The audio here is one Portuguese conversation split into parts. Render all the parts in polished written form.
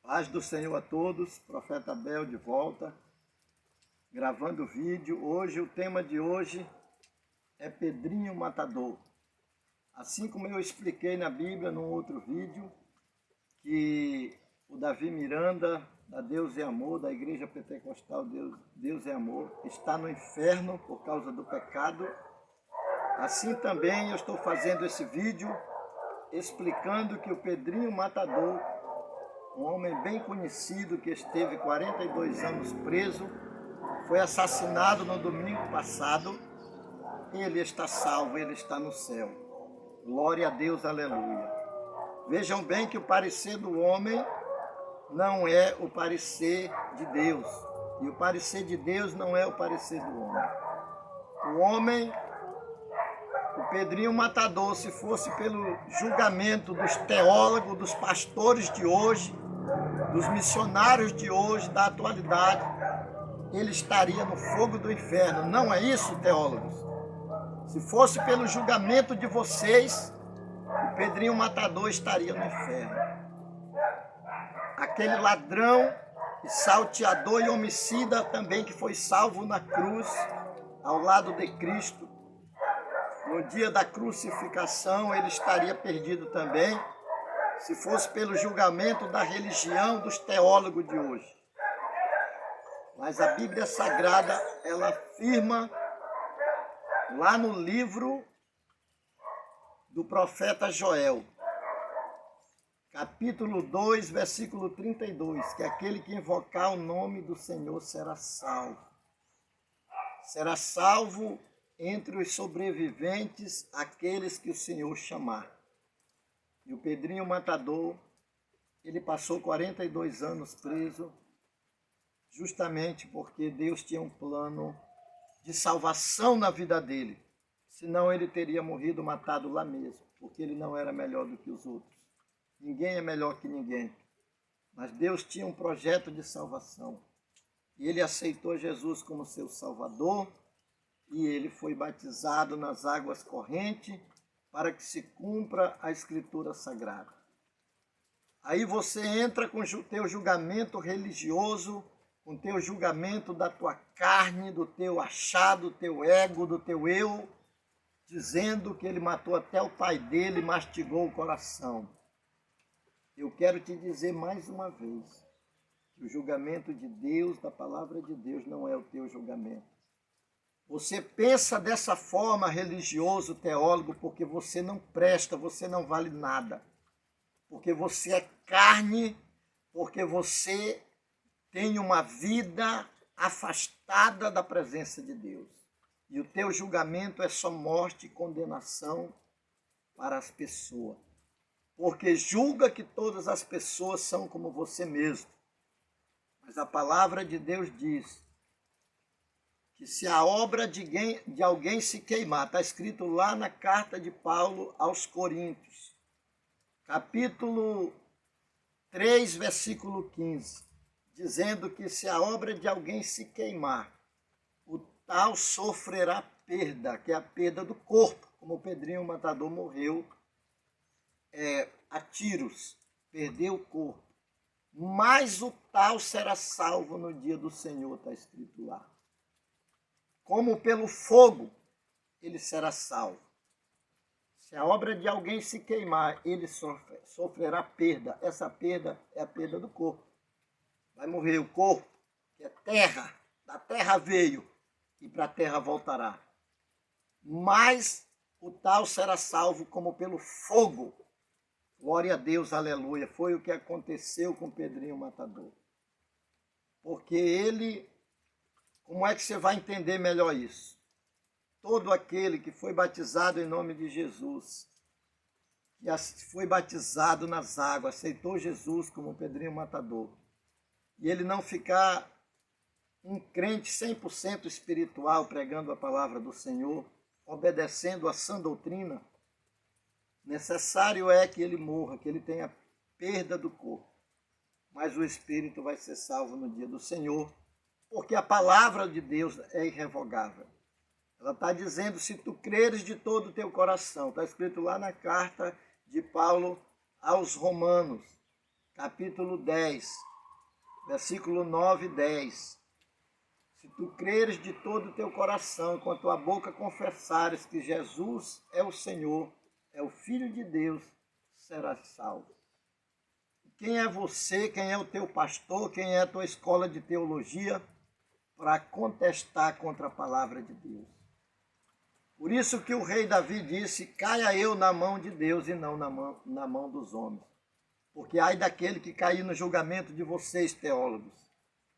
Paz do Senhor a todos, profeta Abel de volta, gravando vídeo. Hoje, o tema de hoje é Pedrinho Matador. Assim como eu expliquei na Bíblia, num outro vídeo, que o Davi Miranda, da Deus é Amor, da Igreja Pentecostal Deus é Amor, está no inferno por causa do pecado. Assim também eu estou fazendo esse vídeo explicando que o Pedrinho Matador, um homem bem conhecido que esteve 42 anos preso, foi assassinado no domingo passado. Ele está salvo, ele está no céu. Glória a Deus, aleluia. Vejam bem que o parecer do homem não é o parecer de Deus. E o parecer de Deus não é o parecer do homem. O homem, o Pedrinho Matador, se fosse pelo julgamento dos teólogos, dos pastores de hoje, dos missionários de hoje, da atualidade, ele estaria no fogo do inferno. Não é isso, teólogos? Se fosse pelo julgamento de vocês, o Pedrinho Matador estaria no inferno. Aquele ladrão, salteador e homicida também que foi salvo na cruz, ao lado de Cristo, no dia da crucificação, ele estaria perdido também, se fosse pelo julgamento da religião dos teólogos de hoje. Mas a Bíblia Sagrada, ela afirma lá no livro do profeta Joel, capítulo 2, versículo 32, que aquele que invocar o nome do Senhor será salvo. Será salvo entre os sobreviventes aqueles que o Senhor chamar. E o Pedrinho Matador, ele passou 42 anos preso, justamente porque Deus tinha um plano de salvação na vida dele. Senão ele teria morrido matado lá mesmo, porque ele não era melhor do que os outros. Ninguém é melhor que ninguém. Mas Deus tinha um projeto de salvação. E ele aceitou Jesus como seu Salvador, e ele foi batizado nas águas correntes para que se cumpra a Escritura Sagrada. Aí você entra com o teu julgamento religioso, com o teu julgamento da tua carne, do teu achado, do teu ego, do teu eu, dizendo que ele matou até o pai dele e mastigou o coração. Eu quero te dizer mais uma vez que o julgamento de Deus, da palavra de Deus, não é o teu julgamento. Você pensa dessa forma, religioso, teólogo, porque você não presta, você não vale nada. Porque você é carne, porque você tem uma vida afastada da presença de Deus. E o teu julgamento é só morte e condenação para as pessoas. Porque julga que todas as pessoas são como você mesmo. Mas a palavra de Deus diz que se a obra de alguém se queimar, está escrito lá na carta de Paulo aos Coríntios, capítulo 3, versículo 15, dizendo que se a obra de alguém se queimar, o tal sofrerá perda, que é a perda do corpo, como o Pedrinho Matador morreu a tiros, perdeu o corpo. Mas o tal será salvo no dia do Senhor, está escrito lá. Como pelo fogo, ele será salvo. Se a obra de alguém se queimar, ele sofrerá perda. Essa perda é a perda do corpo. Vai morrer o corpo, que é terra, da terra veio e para a terra voltará. Mas o tal será salvo como pelo fogo. Glória a Deus, aleluia. Foi o que aconteceu com Pedrinho Matador. Porque ele... Como é que você vai entender melhor isso? Todo aquele que foi batizado em nome de Jesus, que foi batizado nas águas, aceitou Jesus como Pedrinho Matador, e ele não ficar um crente 100% espiritual, pregando a palavra do Senhor, obedecendo a sã doutrina, necessário é que ele morra, que ele tenha perda do corpo. Mas o espírito vai ser salvo no dia do Senhor, porque a palavra de Deus é irrevogável. Ela está dizendo, se tu creres de todo o teu coração, está escrito lá na carta de Paulo aos Romanos, capítulo 10, versículo 9 e 10. Se tu creres de todo o teu coração, com a tua boca confessares que Jesus é o Senhor, é o Filho de Deus, serás salvo. Quem é você, quem é o teu pastor, quem é a tua escola de teologia para contestar contra a palavra de Deus? Por isso que o rei Davi disse, caia eu na mão de Deus e não na mão dos homens. Porque ai daquele que cair no julgamento de vocês, teólogos.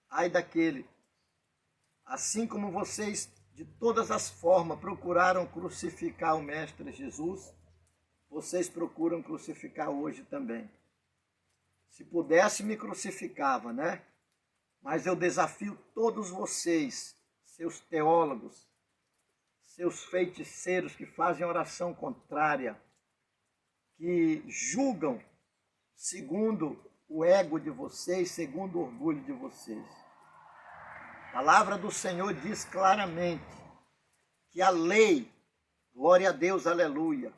Ai daquele. Assim como vocês, de todas as formas, procuraram crucificar o Mestre Jesus, vocês procuram crucificar hoje também. Se pudesse, me crucificava, né? Mas eu desafio todos vocês, seus teólogos, seus feiticeiros que fazem oração contrária, que julgam segundo o ego de vocês, segundo o orgulho de vocês. A palavra do Senhor diz claramente que a lei, glória a Deus, aleluia,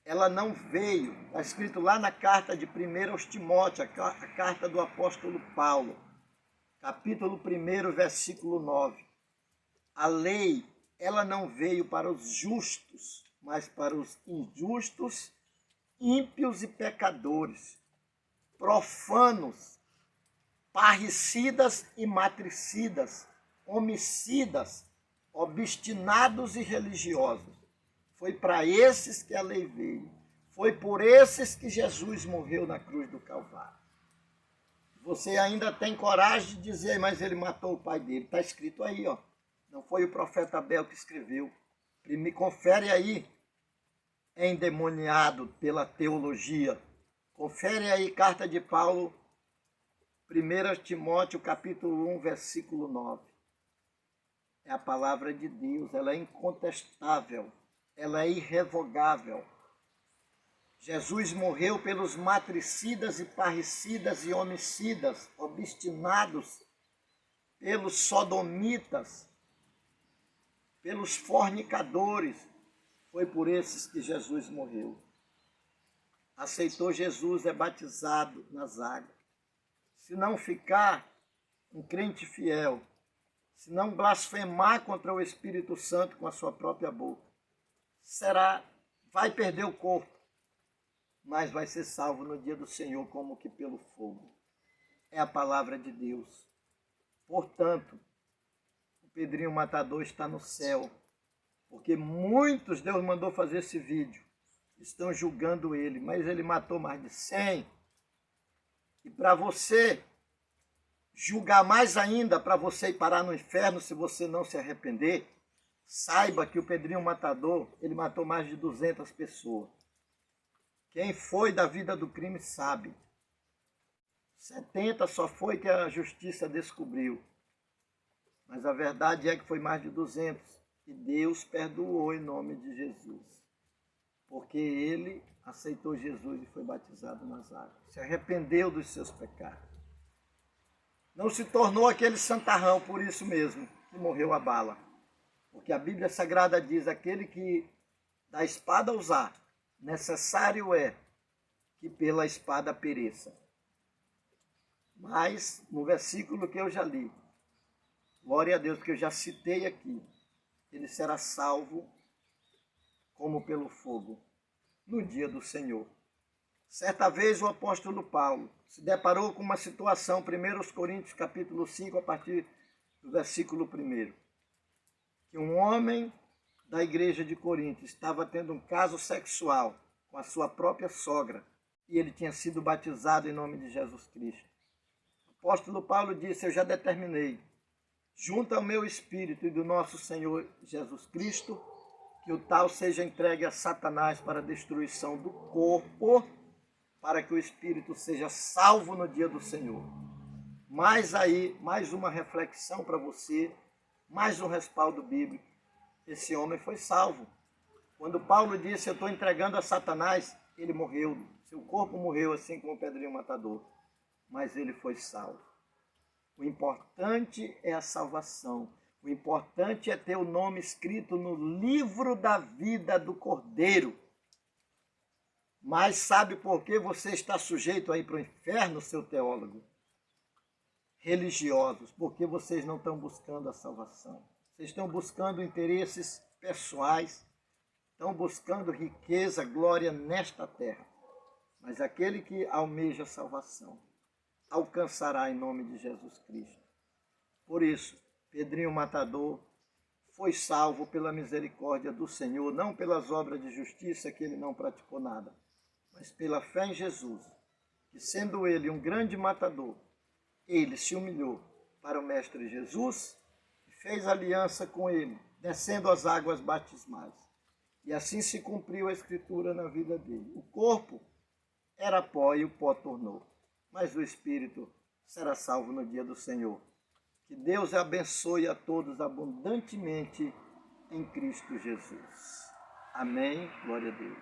ela não veio, está escrito lá na carta de 1 aos Timóteo, a carta do apóstolo Paulo, capítulo 1, versículo 9. A lei, ela não veio para os justos, mas para os injustos, ímpios e pecadores, profanos, parricidas e matricidas, homicidas, obstinados e religiosos. Foi para esses que a lei veio. Foi por esses que Jesus morreu na cruz do Calvário. Você ainda tem coragem de dizer, mas ele matou o pai dele. Está escrito aí, ó. Não foi o profeta Abel que escreveu. Me confere aí, endemoniado pela teologia. Confere aí, carta de Paulo, 1 Timóteo, capítulo 1, versículo 9. É a palavra de Deus, ela é incontestável. Ela é irrevogável. Jesus morreu pelos matricidas e parricidas e homicidas, obstinados, pelos sodomitas, pelos fornicadores. Foi por esses que Jesus morreu. Aceitou Jesus, é batizado nas águas. Se não ficar um crente fiel, se não blasfemar contra o Espírito Santo com a sua própria boca, vai perder o corpo, mas vai ser salvo no dia do Senhor como que pelo fogo. É a palavra de Deus. Portanto, o Pedrinho Matador está no céu, porque muitos, Deus mandou fazer esse vídeo, estão julgando ele, mas ele matou mais de 100. E para você julgar mais ainda, para você ir parar no inferno se você não se arrepender, saiba que o Pedrinho Matador, ele matou mais de 200 pessoas. Quem foi da vida do crime sabe. 70 só foi que a justiça descobriu. Mas a verdade é que foi mais de 200. E Deus perdoou em nome de Jesus. Porque ele aceitou Jesus e foi batizado nas águas. Se arrependeu dos seus pecados. Não se tornou aquele santarrão, por isso mesmo, que morreu a bala. Porque a Bíblia Sagrada diz, aquele que da espada usar, necessário é que pela espada pereça. Mas, no versículo que eu já li, glória a Deus, que eu já citei aqui, ele será salvo como pelo fogo, no dia do Senhor. Certa vez o apóstolo Paulo se deparou com uma situação, 1 Coríntios capítulo 5, a partir do versículo 1, que um homem da igreja de Corinto estava tendo um caso sexual com a sua própria sogra e ele tinha sido batizado em nome de Jesus Cristo. O apóstolo Paulo disse, eu já determinei, junto ao meu espírito e do nosso Senhor Jesus Cristo, que o tal seja entregue a Satanás para a destruição do corpo, para que o espírito seja salvo no dia do Senhor. Mas aí, mais uma reflexão para você, mais um respaldo bíblico. Esse homem foi salvo. Quando Paulo disse, eu estou entregando a Satanás, ele morreu. Seu corpo morreu assim como o Pedrinho Matador. Mas ele foi salvo. O importante é a salvação. O importante é ter o nome escrito no livro da vida do Cordeiro. Mas sabe por que você está sujeito a ir para o inferno, seu teólogo? Religiosos, porque vocês não estão buscando a salvação. Vocês estão buscando interesses pessoais, estão buscando riqueza, glória nesta terra. Mas aquele que almeja a salvação alcançará em nome de Jesus Cristo. Por isso, Pedrinho Matador foi salvo pela misericórdia do Senhor, não pelas obras de justiça que ele não praticou nada, mas pela fé em Jesus, que sendo ele um grande matador, ele se humilhou para o Mestre Jesus e fez aliança com ele, descendo as águas batismais. E assim se cumpriu a Escritura na vida dele. O corpo era pó e o pó tornou, mas o Espírito será salvo no dia do Senhor. Que Deus abençoe a todos abundantemente em Cristo Jesus. Amém. Glória a Deus.